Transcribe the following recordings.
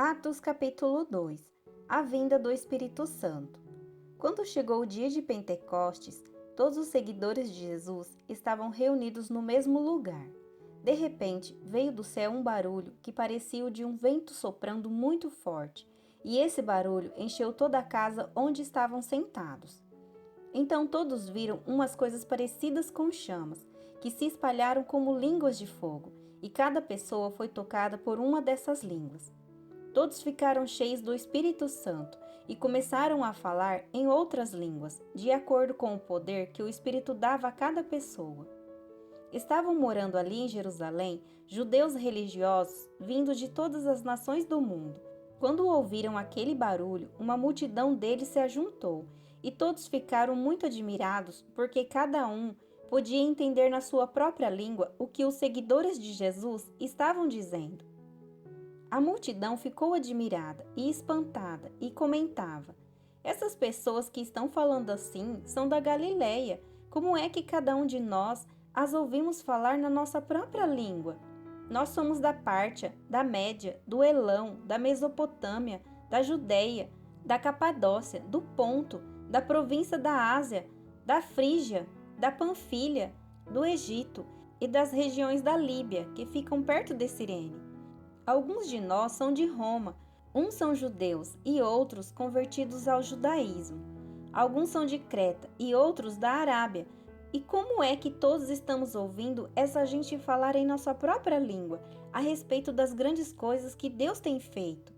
Atos capítulo 2. A vinda do Espírito Santo. Quando chegou o dia de Pentecostes, todos os seguidores de Jesus estavam reunidos no mesmo lugar. De repente, veio do céu um barulho que parecia o de um vento soprando muito forte, e esse barulho encheu toda a casa onde estavam sentados. Então todos viram umas coisas parecidas com chamas, que se espalharam como línguas de fogo, e cada pessoa foi tocada por uma dessas línguas. Todos ficaram cheios do Espírito Santo e começaram a falar em outras línguas, de acordo com o poder que o Espírito dava a cada pessoa. Estavam morando ali em Jerusalém judeus religiosos vindos de todas as nações do mundo. Quando ouviram aquele barulho, uma multidão deles se ajuntou, e todos ficaram muito admirados, porque cada um podia entender na sua própria língua o que os seguidores de Jesus estavam dizendo. A multidão ficou admirada e espantada e comentava: essas pessoas que estão falando assim são da Galileia. Como é que cada um de nós as ouvimos falar na nossa própria língua? Nós somos da Pártia, da Média, do Elão, da Mesopotâmia, da Judeia, da Capadócia, do Ponto, da província da Ásia, da Frígia, da Panfilha, do Egito e das regiões da Líbia, que ficam perto de Cirene. Alguns de nós são de Roma, uns são judeus e outros convertidos ao judaísmo. Alguns são de Creta e outros da Arábia. E como é que todos estamos ouvindo essa gente falar em nossa própria língua a respeito das grandes coisas que Deus tem feito?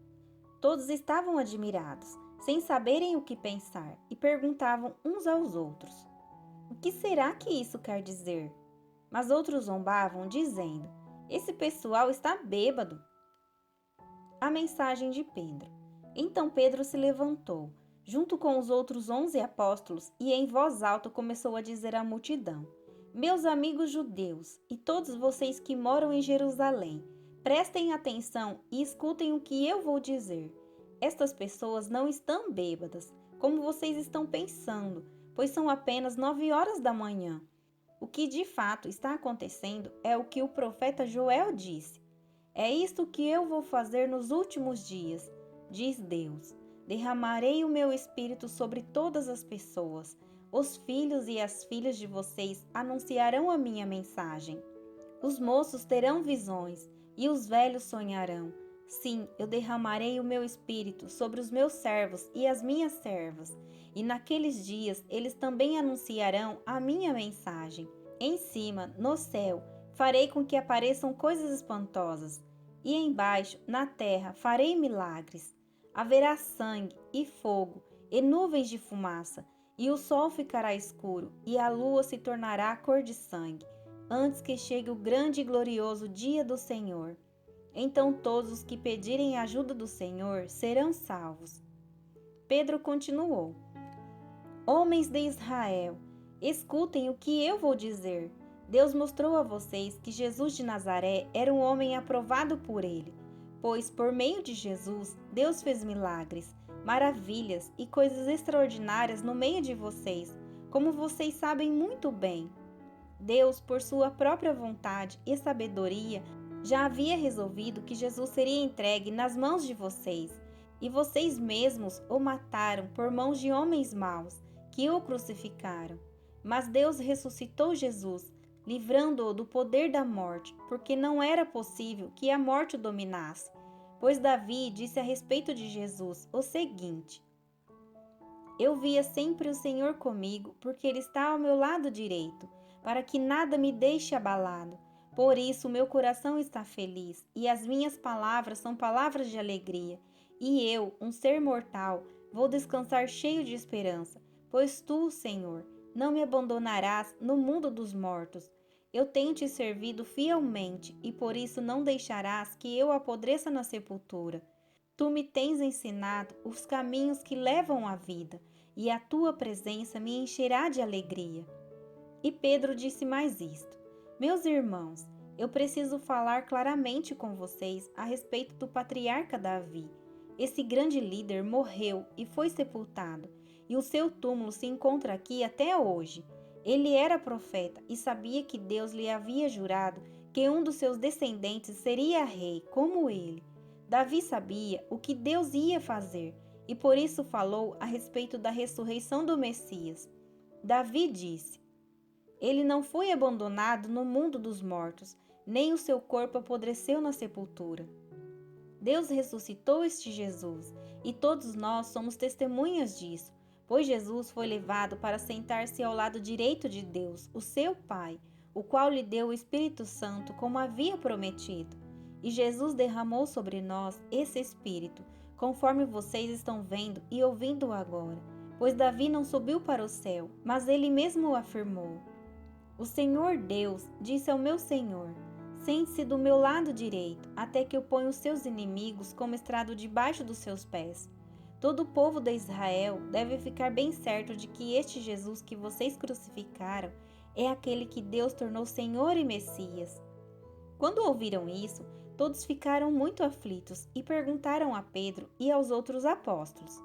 Todos estavam admirados, sem saberem o que pensar, e perguntavam uns aos outros: o que será que isso quer dizer? Mas outros zombavam, dizendo: esse pessoal está bêbado. A mensagem de Pedro. Então Pedro se levantou, junto com os outros 11 apóstolos, e em voz alta começou a dizer à multidão: meus amigos judeus e todos vocês que moram em Jerusalém, prestem atenção e escutem o que eu vou dizer. Estas pessoas não estão bêbadas, como vocês estão pensando, pois são apenas 9 horas da manhã. O que de fato está acontecendo é o que o profeta Joel disse. É isto que eu vou fazer nos últimos dias, diz Deus. Derramarei o meu espírito sobre todas as pessoas. Os filhos e as filhas de vocês anunciarão a minha mensagem. Os moços terão visões e os velhos sonharão. Sim, eu derramarei o meu espírito sobre os meus servos e as minhas servas. E naqueles dias eles também anunciarão a minha mensagem. Em cima, no céu, farei com que apareçam coisas espantosas, e embaixo, na terra, farei milagres. Haverá sangue e fogo e nuvens de fumaça, e o sol ficará escuro, e a lua se tornará cor de sangue, antes que chegue o grande e glorioso dia do Senhor. Então todos os que pedirem a ajuda do Senhor serão salvos. Pedro continuou: homens de Israel, escutem o que eu vou dizer. Deus mostrou a vocês que Jesus de Nazaré era um homem aprovado por ele, pois por meio de Jesus, Deus fez milagres, maravilhas e coisas extraordinárias no meio de vocês, como vocês sabem muito bem. Deus, por sua própria vontade e sabedoria, já havia resolvido que Jesus seria entregue nas mãos de vocês, e vocês mesmos o mataram por mãos de homens maus, que o crucificaram. Mas Deus ressuscitou Jesus, livrando-o do poder da morte, porque não era possível que a morte o dominasse. Pois Davi disse a respeito de Jesus o seguinte: eu via sempre o Senhor comigo, porque Ele está ao meu lado direito, para que nada me deixe abalado. Por isso meu coração está feliz, e as minhas palavras são palavras de alegria. E eu, um ser mortal, vou descansar cheio de esperança, pois Tu, Senhor, não me abandonarás no mundo dos mortos. Eu tenho te servido fielmente, e por isso não deixarás que eu apodreça na sepultura. Tu me tens ensinado os caminhos que levam à vida, e a tua presença me encherá de alegria. E Pedro disse mais isto: meus irmãos, eu preciso falar claramente com vocês a respeito do patriarca Davi. Esse grande líder morreu e foi sepultado, e o seu túmulo se encontra aqui até hoje. Ele era profeta e sabia que Deus lhe havia jurado que um dos seus descendentes seria rei, como ele. Davi sabia o que Deus ia fazer e por isso falou a respeito da ressurreição do Messias. Davi disse: Ele não foi abandonado no mundo dos mortos, nem o seu corpo apodreceu na sepultura. Deus ressuscitou este Jesus, e todos nós somos testemunhas disso, pois Jesus foi levado para sentar-se ao lado direito de Deus, o seu Pai, o qual lhe deu o Espírito Santo como havia prometido. E Jesus derramou sobre nós esse Espírito, conforme vocês estão vendo e ouvindo agora, pois Davi não subiu para o céu, mas ele mesmo o afirmou. O Senhor Deus disse ao meu Senhor: Sente-se do meu lado direito, até que eu ponha os seus inimigos como estrado debaixo dos seus pés. Todo o povo de Israel deve ficar bem certo de que este Jesus que vocês crucificaram é aquele que Deus tornou Senhor e Messias. Quando ouviram isso, todos ficaram muito aflitos e perguntaram a Pedro e aos outros apóstolos: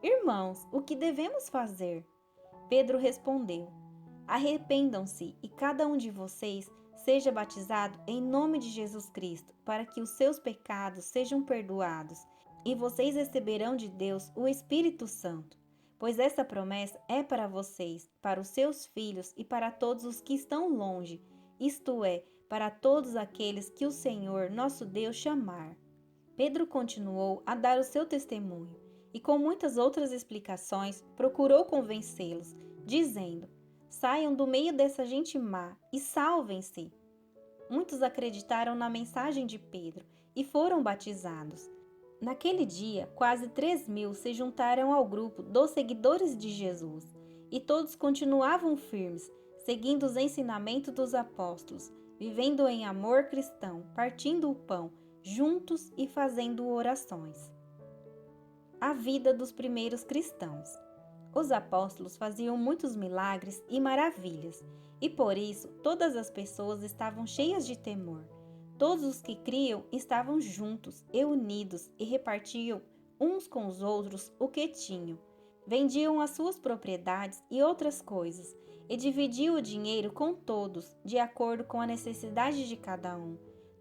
Irmãos, o que devemos fazer? Pedro respondeu: Arrependam-se e cada um de vocês seja batizado em nome de Jesus Cristo, para que os seus pecados sejam perdoados, e vocês receberão de Deus o Espírito Santo, pois essa promessa é para vocês, para os seus filhos e para todos os que estão longe, isto é, para todos aqueles que o Senhor, nosso Deus, chamar. Pedro continuou a dar o seu testemunho e, com muitas outras explicações, procurou convencê-los, dizendo: Saiam do meio dessa gente má e salvem-se. Muitos acreditaram na mensagem de Pedro e foram batizados. Naquele dia, quase 3.000 se juntaram ao grupo dos seguidores de Jesus, e todos continuavam firmes, seguindo os ensinamentos dos apóstolos, vivendo em amor cristão, partindo o pão, juntos e fazendo orações. A vida dos primeiros cristãos. Os apóstolos faziam muitos milagres e maravilhas, e por isso todas as pessoas estavam cheias de temor. Todos os que criam estavam juntos e unidos e repartiam uns com os outros o que tinham. Vendiam as suas propriedades e outras coisas, e dividiam o dinheiro com todos, de acordo com a necessidade de cada um.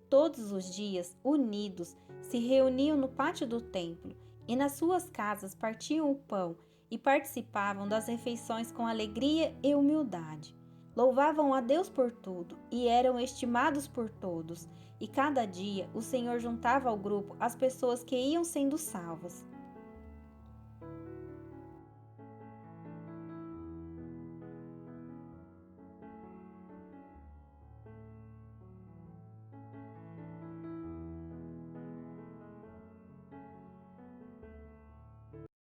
Todos os dias, unidos, se reuniam no pátio do templo, e nas suas casas partiam o pão e participavam das refeições com alegria e humildade. Louvavam a Deus por tudo e eram estimados por todos, e cada dia o Senhor juntava ao grupo as pessoas que iam sendo salvas.